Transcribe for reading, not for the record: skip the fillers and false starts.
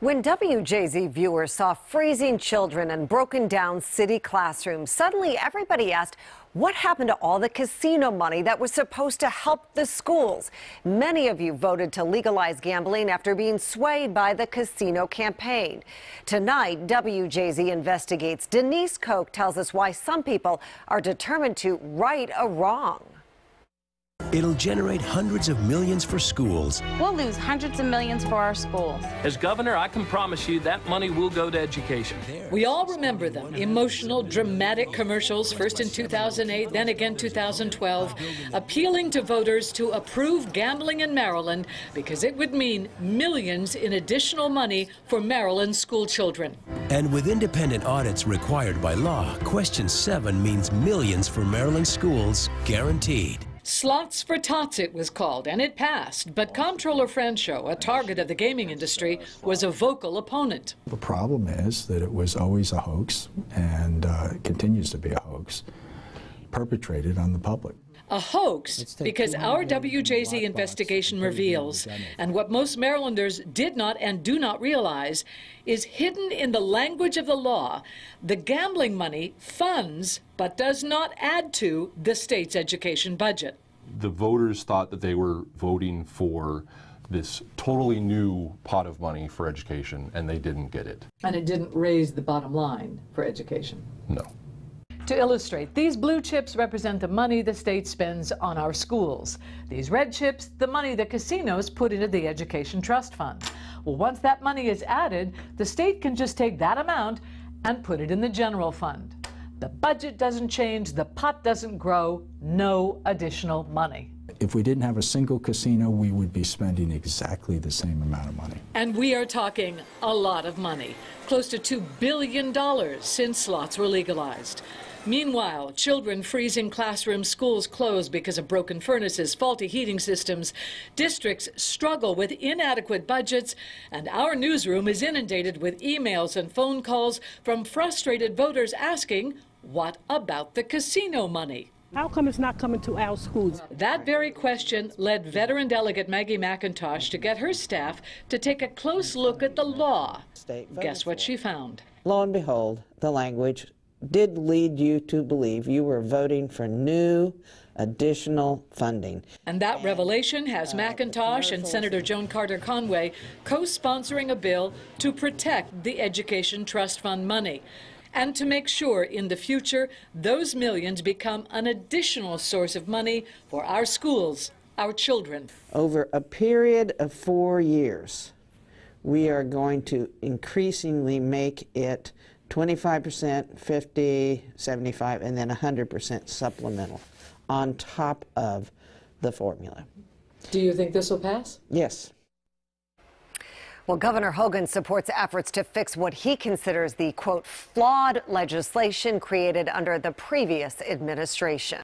When WJZ viewers saw freezing children and broken down city classrooms, suddenly everybody asked, what happened to all the casino money that was supposed to help the schools? Many of you voted to legalize gambling after being swayed by the casino campaign. Tonight, WJZ investigates. Denise Koch tells us why some people are determined to right a wrong. It'll generate hundreds of millions for schools. We'll lose hundreds of millions for our schools. As governor, I can promise you that money will go to education. We all remember them. Emotional, dramatic commercials, first in 2008, then again 2012, appealing to voters to approve gambling in Maryland because it would mean millions in additional money for Maryland school children. And with independent audits required by law, Question 7 means millions for Maryland schools, guaranteed. Slots for Tots, it was called, and it passed. But Comptroller Franchot, a target of the gaming industry, was a vocal opponent. The problem is that it was always a hoax, and it continues to be a hoax, perpetrated on the public. A hoax because our WJZ investigation reveals, and what most Marylanders did not and do not realize, is hidden in the language of the law. The gambling money funds but does not add to the state's education budget. The voters thought that they were voting for this totally new pot of money for education, and they didn't get it. And it didn't raise the bottom line for education. No. To illustrate, these blue chips represent the money the state spends on our schools. These red chips, the money the casinos put into the Education Trust Fund. Well, once that money is added, the state can just take that amount and put it in the general fund. The budget doesn't change, the pot doesn't grow, no additional money. If we didn't have a single casino, we would be spending exactly the same amount of money. And we are talking a lot of money, close to $2 billion since slots were legalized. Meanwhile, children freezing classrooms, schools closed because of broken furnaces, faulty heating systems. Districts struggle with inadequate budgets, and our newsroom is inundated with emails and phone calls from frustrated voters asking, what about the casino money? How come it's not coming to our schools? That very question led veteran delegate Maggie McIntosh to get her staff to take a close look at the law. Guess what she found? Lo and behold, the language did lead you to believe you were voting for new additional funding. And that revelation has McIntosh and Senator Joan Carter Conway co-sponsoring a bill to protect the Education Trust Fund money and to make sure in the future those millions become an additional source of money for our schools, our children. Over a period of 4 years, we are going to increasingly make it 25%, 50, 75, and then 100% supplemental on top of the formula. Do you think this will pass? Yes. Well, Governor Hogan supports efforts to fix what he considers the, quote, flawed legislation created under the previous administration.